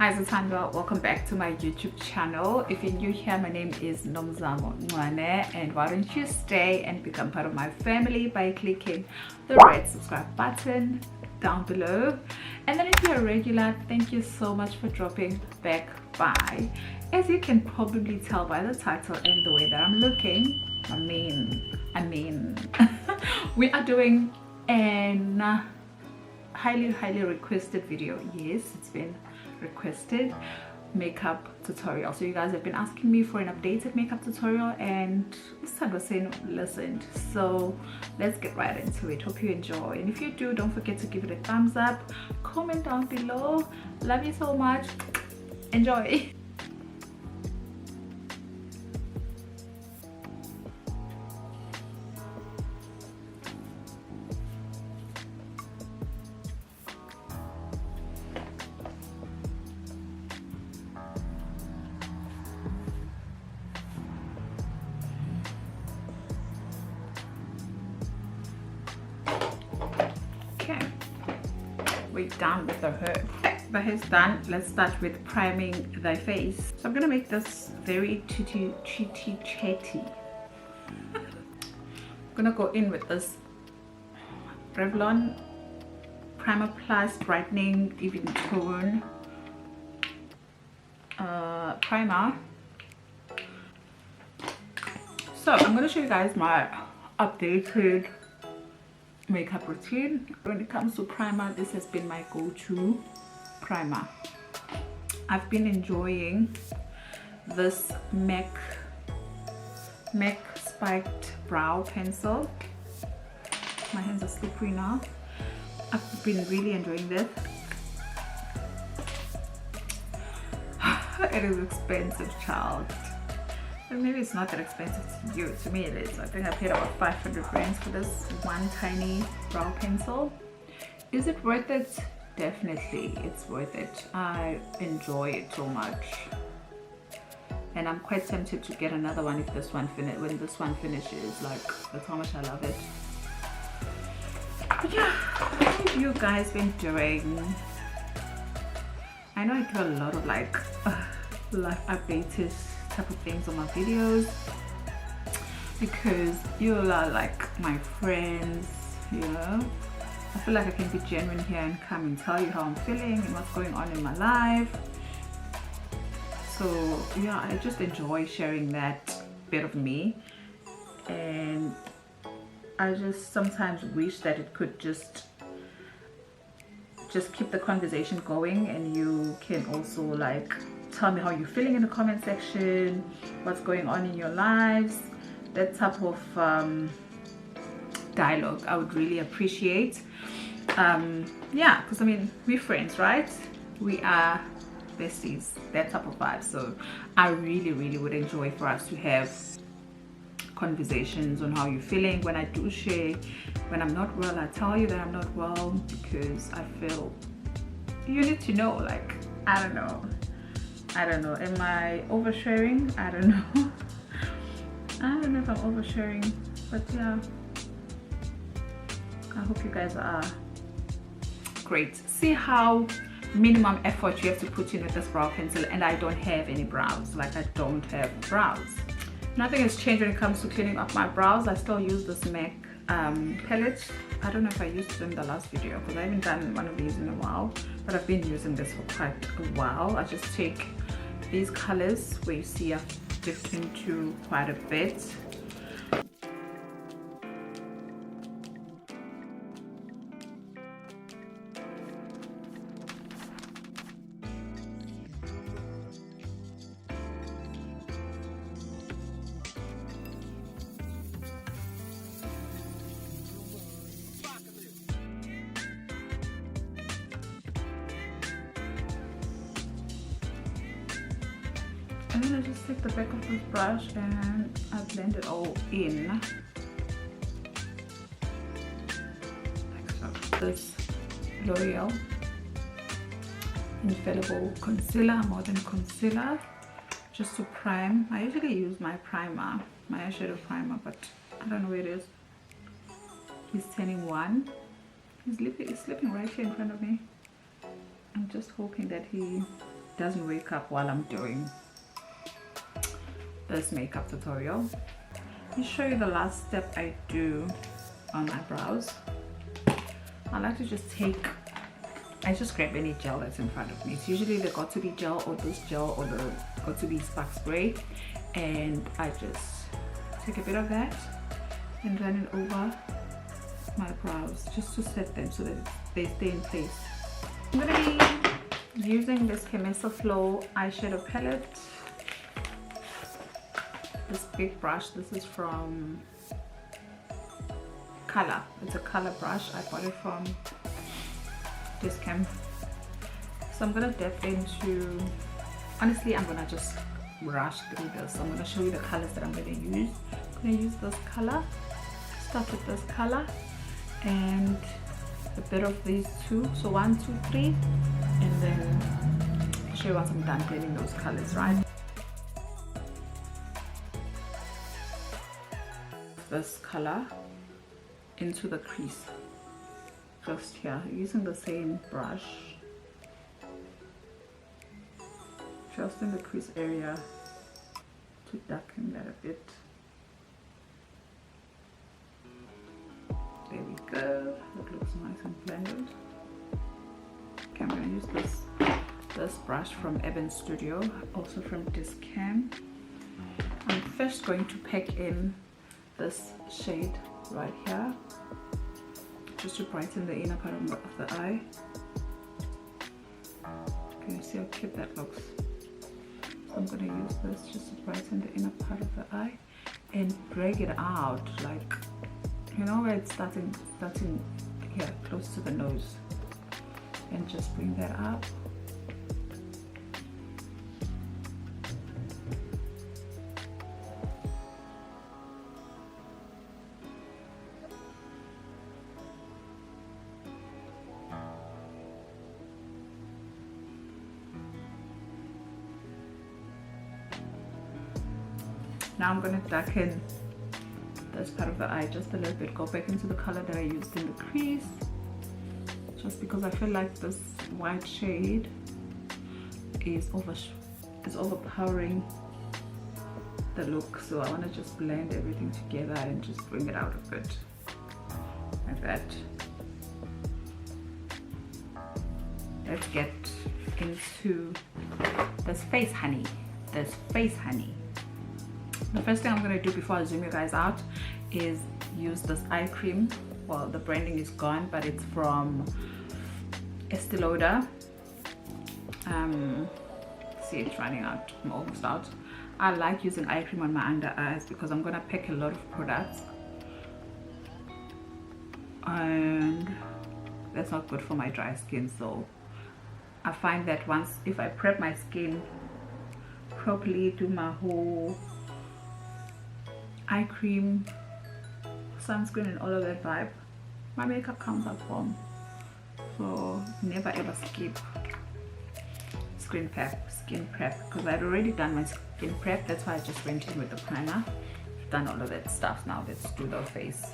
Hi Zithandwa, welcome back to my YouTube channel. If you're new here, my name is Nomzamo Ncwane, and why don't you stay and become part of my family by clicking the red subscribe button down below. And then if you're a regular, thank you so much for dropping back by. As you can probably tell by the title and the way that I'm looking, I mean we are doing an highly requested video. Yes, it's been requested makeup tutorial. So you guys have been asking me for an updated makeup tutorial, and Zithandwa saying listened. So let's get right into it. Hope you enjoy, and if you do, don't forget to give it a thumbs up, comment down below. Love you so much. Enjoy. Okay, we're done with the hair. The hair's done. Let's start with priming the face. So I'm gonna make this very chitty chatty. I'm gonna go in with this Revlon Primer Plus Brightening Even Tone primer. So I'm gonna show you guys my updated makeup routine. When it comes to primer, this has been my go-to primer. I've been enjoying this MAC spiked brow pencil. My hands are slippery now. I've been really enjoying this. It is expensive, child. And maybe it's not that expensive to you. To me it is. I think I paid about 500 rands for this one tiny brow pencil. Is it worth it? Definitely it's worth it. I enjoy it so much, and I'm quite tempted to get another one if this one when this one finishes. Like, that's how much I love it. But yeah, what have you guys been doing? I know I do a lot of like life updates type of things on my videos because you all are like my friends, you know. I feel like I can be genuine here and come and tell you how I'm feeling and what's going on in my life. So yeah, I just enjoy sharing that bit of me, and I just sometimes wish that it could just keep the conversation going, and you can also like tell me how you're feeling in the comment section, what's going on in your lives. That type of dialogue I would really appreciate. Yeah, because I mean, we're friends, right? We are besties, that type of vibe. So I really would enjoy for us to have conversations on how you're feeling. When I do share when I'm not well, I tell you that I'm not well because I feel you need to know. Like, I don't know, am I oversharing? I don't know. I don't know if I'm oversharing, but yeah, I hope you guys are great. See how minimum effort you have to put in with this brow pencil, and I don't have any brows. Like, I don't have brows. Nothing has changed when it comes to cleaning up my brows. I still use this MAC palette. I don't know if I used it in the last video because I haven't done one of these in a while, but I've been using this for quite a while. I just take these colors where you see I've dipped into quite a bit. And then I just take the back of this brush and I blend it all in. Like so. This L'Oreal Infallible Concealer, Modern Concealer, just to prime. I usually use my primer, my eyeshadow primer, but I don't know where it is. He's turning 1. He's sleeping right here in front of me. I'm just hoping that he doesn't wake up while I'm doing this makeup tutorial. Let me show you the last step I do on my brows. I like to just I just grab any gel that's in front of me. It's usually the got to be gel or this gel or the got to be spark spray, and I just take a bit of that and run it over my brows just to set them so that they stay in place. I'm going to be using this Chemesa Flow eyeshadow palette. This big brush, this is from Color. It's a Color brush. I bought it from Discam. So I'm gonna dip into, honestly I'm gonna just rush through this. I'm gonna show you the colors that I'm gonna use. I'm gonna use this color, start with this color and a bit of these two. So 1, 2, 3, and then I'll show you once I'm done blending those colors, right? This color into the crease just here, using the same brush, just in the crease area to darken that a bit. There we go, that looks nice and blended. Okay, I'm going to use this brush from Ebon Studio, also from Discam. I'm first going to pack in this shade right here just to brighten the inner part of the eye. Can you see how cute that looks? So I'm going to use this just to brighten the inner part of the eye and drag it out, like, you know, where it's starting here close to the nose, and just bring that up. Now I'm going to darken this part of the eye just a little bit, go back into the color that I used in the crease, just because I feel like this white shade is overpowering the look. So I want to just blend everything together and just bring it out a bit like that. Let's get into this face honey. The first thing I'm going to do before I zoom you guys out is use this eye cream. Well, the branding is gone, but it's from Estee Lauder. See, it's running out. I'm almost out. I like using eye cream on my under eyes because I'm going to pack a lot of products, and that's not good for my dry skin. So I find that if I prep my skin properly, do my whole eye cream, sunscreen and all of that vibe, my makeup comes out warm. So never ever skip skin prep because I'd already done my skin prep. That's why I just went in with the primer. I've done all of that stuff. Now let's do the face.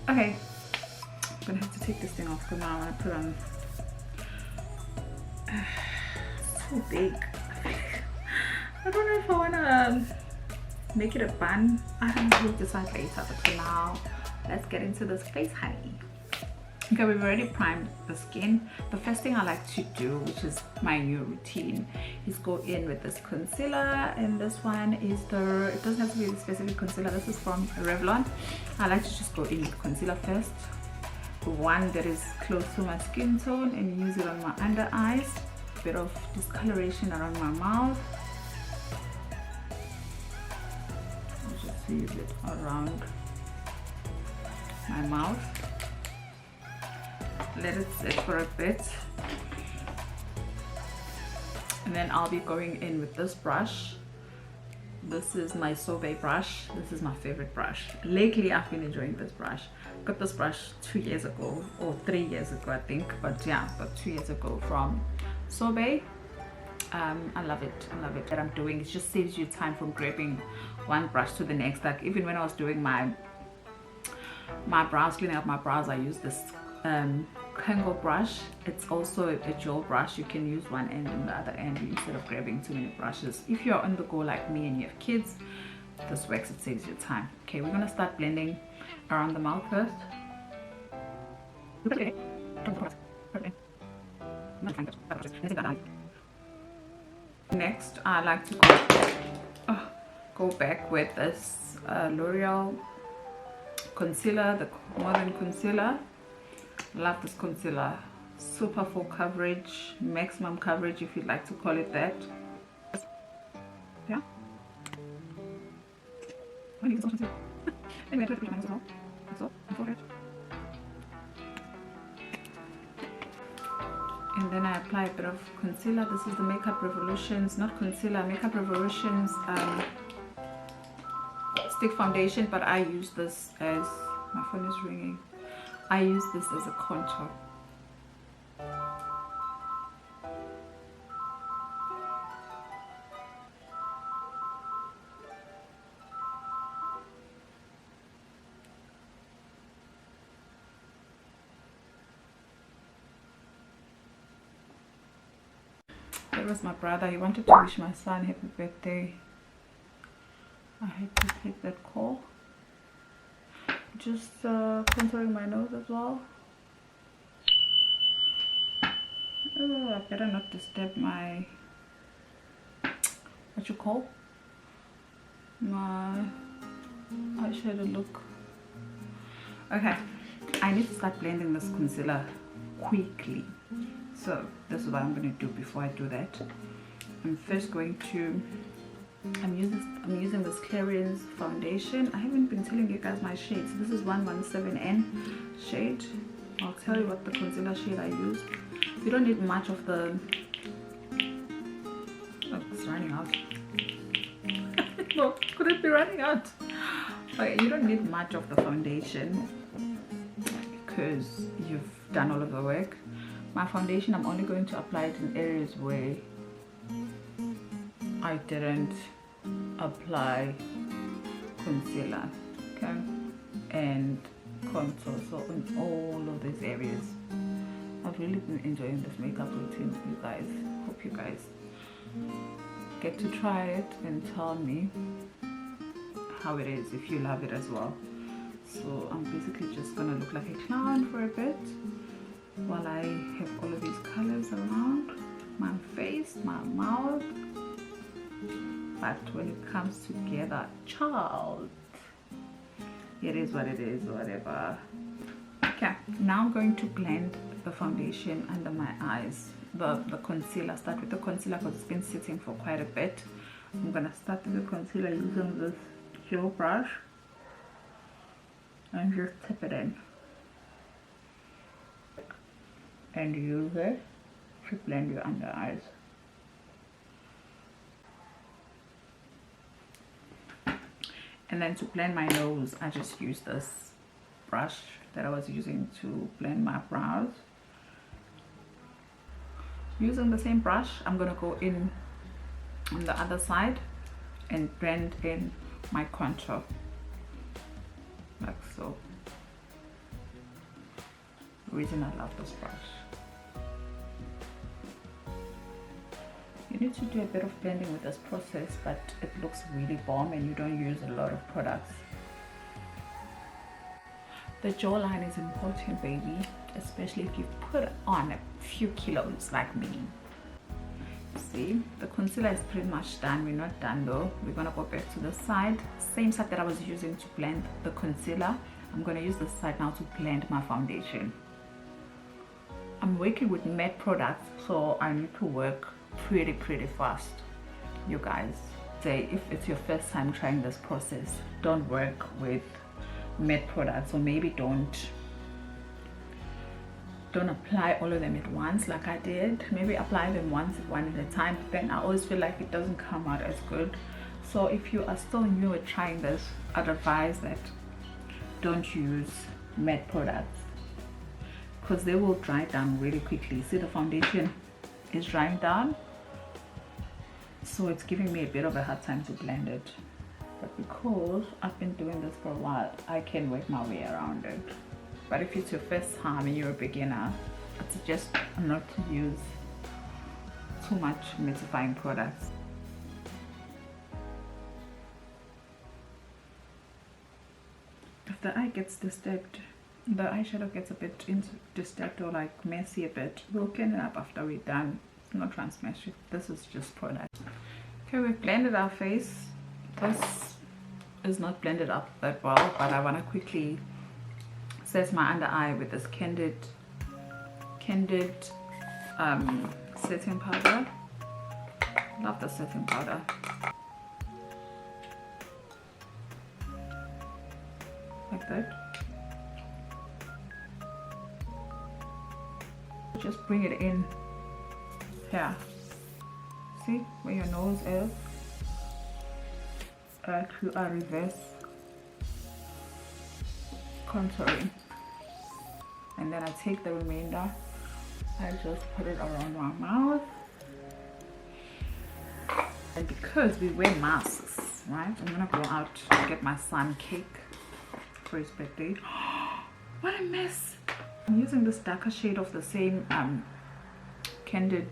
Okay, I'm gonna have to take this thing off because now I want to put on it's too big. I don't know if I want to make it a bun. I don't know, we'll decide later, but for now let's get into this face honey. Okay, we've already primed the skin. The first thing I like to do, which is my new routine, is go in with this concealer, and this one is it doesn't have to be a specific concealer. This is from Revlon. I like to just go in with concealer first, the one that is close to my skin tone, and use it on my under eyes, a bit of discoloration around my mouth. Use it around my mouth, let it sit for a bit, and then I'll be going in with this brush. This is my Sobe brush. This is my favorite brush. Lately I've been enjoying this brush. Got this brush 2 years ago or 3 years ago, I think, but yeah, about 2 years ago from Sobe. I love it. That I'm doing, it just saves you time from grabbing one brush to the next. Like even when I was doing my brows, cleaning up my brows, I use this Kango brush. It's also a gel brush. You can use one end and the other end instead of grabbing too many brushes. If you're on the go like me and you have kids, this works. It saves you time. Okay, we're gonna start blending around the mouth first. Next, I like to go back with this L'Oreal concealer, the Modern Concealer. Love this concealer. Super full coverage, maximum coverage if you'd like to call it that. Yeah. And then I apply a bit of concealer. This is the Makeup Revolutions, not concealer, Makeup Revolutions stick foundation, but I use this as, my phone is ringing, I use this as a contour. That was my brother. He wanted to wish my son happy birthday. I had to take that call. Just contouring my nose as well. Oh, I better not disturb my, what you call, my eyeshadow look. Okay, I need to start blending this concealer quickly. So this is what I'm going to do before I do that. I'm first going to, I'm using this Clarins foundation. I haven't been telling you guys my shades. This is 117N shade. I'll tell you what the concealer shade I use. You don't need much of the, oh, it's running out. No, could it be running out? Okay, you don't need much of the foundation because you've done all of the work. My foundation, I'm only going to apply it in areas where I didn't apply concealer, okay, and contour. So in all of these areas, I've really been enjoying this makeup routine, you guys. Hope you guys get to try it and tell me how it is, if you love it as well. So I'm basically just gonna look like a clown for a bit while I have all of these colors around my face, my mouth. But when it comes together, child, it is what it is, whatever. Okay, now I'm going to blend the foundation under my eyes, the concealer. Start with the concealer because it's been sitting for quite a bit. I'm gonna start with the concealer using this gel brush and just tip it in and use it to blend your under eyes. And then to blend my nose, I just use this brush that I was using to blend my brows. Using the same brush, I'm gonna go in on the other side and blend in my contour, like so. The reason I love this brush. You need to do a bit of blending with this process, but it looks really bomb and you don't use a lot of products. The jawline is important, baby, especially if you put on a few kilos like me. See, the concealer is pretty much done. We're not done though. We're gonna go back to the side, same side that I was using to blend the concealer. I'm gonna use this side now to blend my foundation. I'm working with matte products, so I need to work pretty fast, you guys. Say if it's your first time trying this process, don't work with matte products, or maybe don't apply all of them at once like I did. Maybe apply them one at a time, but then I always feel like it doesn't come out as good. So if you are still new at trying this, I'd advise that don't use matte products because they will dry down really quickly. See, the foundation is drying down, so it's giving me a bit of a hard time to blend it. But because I've been doing this for a while, I can work my way around it. but if it's your first time and you're a beginner, I suggest not to use too much mattifying products. If the eye gets disturbed, the eyeshadow gets a bit disturbed or like messy a bit, we'll clean it up after we're done. It's not transmesh, this is just product. Okay, we've blended our face. This is not blended up that well, but I want to quickly set my under eye with this candid setting powder. Love the setting powder. Like that. Just bring it in here. See where your nose is? To a reverse contouring, and then I take the remainder, I just put it around my mouth. And because we wear masks, right, I'm gonna go out to get my son cake for his birthday. What a mess. I'm using this darker shade of the same candid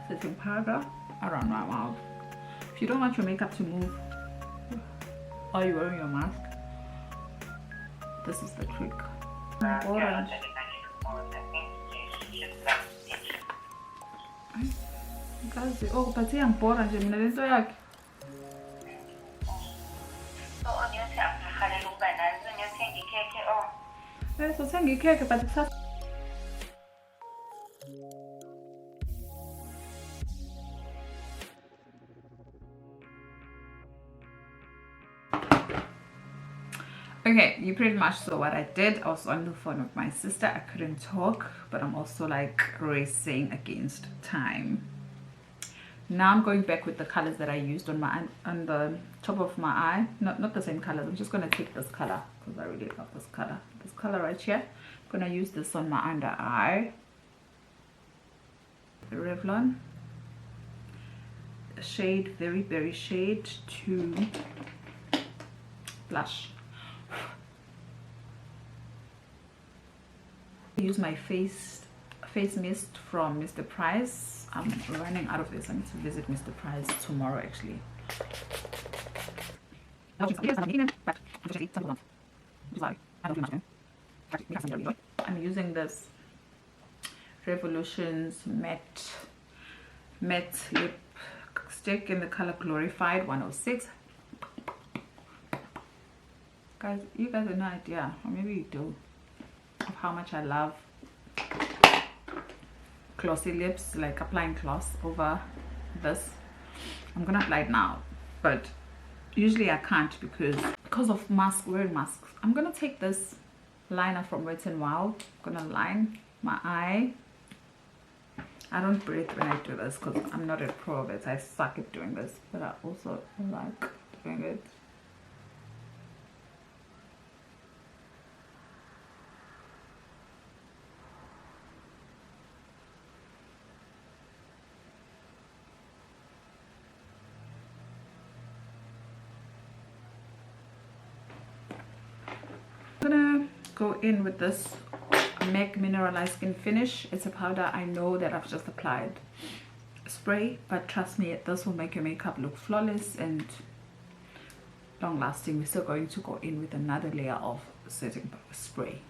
setting powder around my mouth. If you don't want your makeup to move while you're wearing your mask, this is the trick. Oh, but I'm bored. I'm going to okay, you pretty much saw what I did. I was on the phone with my sister. I couldn't talk, but I'm also like racing against time. Now I'm going back with the colors that I used on the top of my eye. Not the same colors. I'm just going to take this color because I really love this color. This color right here. I'm going to use this on my under eye. The Revlon shade, very shade 2 blush. Use my face mist from Mr. Price. I'm running out of this. I need to visit Mr. Price tomorrow actually. I'm using this Revolutions matte lip stick in the color Glorified 106. Guys, you guys have no idea, or maybe you do, of how much I love glossy lips, like applying gloss over this. I'm gonna apply it now, but usually I can't because of wearing masks. I'm gonna take this liner from Wet n Wild. I'm gonna line my eye. I don't breathe when I do this because I'm not a pro of it. I suck at doing this, but I also like doing it. I'm gonna go in with this MAC Mineralized Skin Finish. It's a powder I know that I've just applied spray, but trust me, this will make your makeup look flawless and long lasting. We're still going to go in with another layer of setting spray.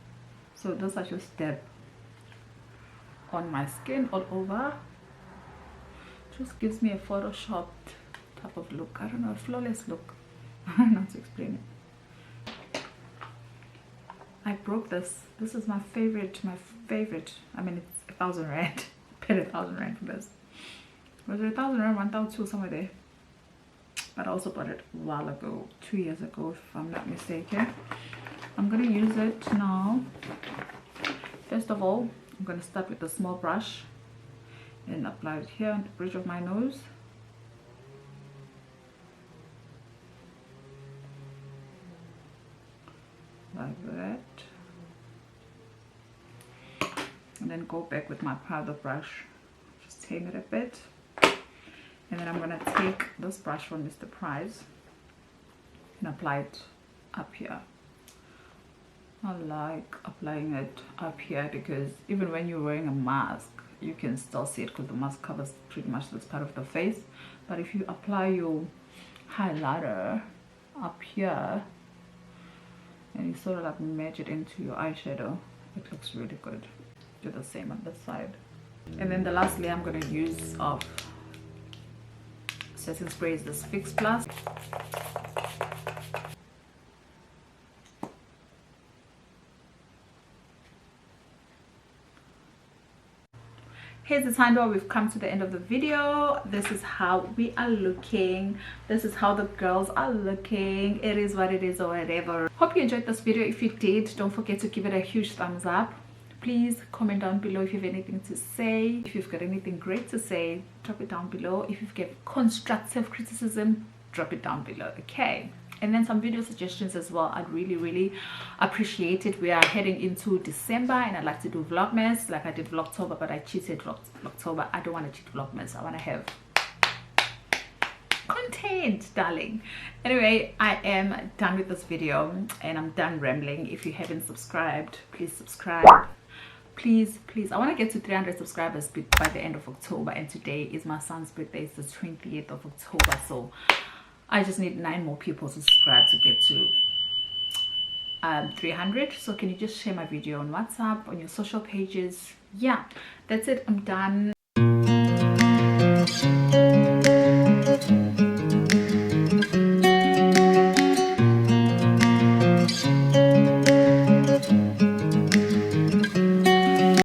So this I just dab on my skin all over. Just gives me a photoshopped type of look. I don't know, a flawless look. I don't know how to explain it. I broke this. This is my favorite. I mean, it's 1,000 rand. Paid 1,000 rand for this. Was it 1,000 rand? 1,200 somewhere there. But I also bought it a while ago, 2 years ago, if I'm not mistaken. I'm gonna use it now. First of all, I'm gonna start with the small brush and apply it here on the bridge of my nose. Like that. And then go back with my powder brush, just tame it a bit. And then I'm gonna take this brush from Mr. Price can apply it up here. I like applying it up here because even when you're wearing a mask, you can still see it because the mask covers pretty much this part of the face. But if you apply your highlighter up here and you sort of like merge it into your eyeshadow, it looks really good. Do the same on this side. And then the last layer I'm going to use of setting spray is this Fix Plus. Here's Zithandwa. We've come to the end of the video. This is how we are looking. This is how the girls are looking. It is what it is or whatever. Hope you enjoyed this video. If you did, don't forget to give it a huge thumbs up. Please comment down below if you have anything to say. If you've got anything great to say, drop it down below. If you've got constructive criticism, drop it down below, okay? And then some video suggestions as well. I'd really appreciate it. We are heading into December and I'd like to do vlogmas like I did vlogtober, but I cheated vlogtober. I don't want to cheat vlogmas. I want to have content, darling. Anyway, I am done with this video and I'm done rambling. If you haven't subscribed, please subscribe. Please, I want to get to 300 subscribers by the end of October, and today is my son's birthday. It's the 20th of October, so I just need 9 more people to subscribe to get to 300. So can you just share my video on WhatsApp, on your social pages? Yeah, that's it. I'm done.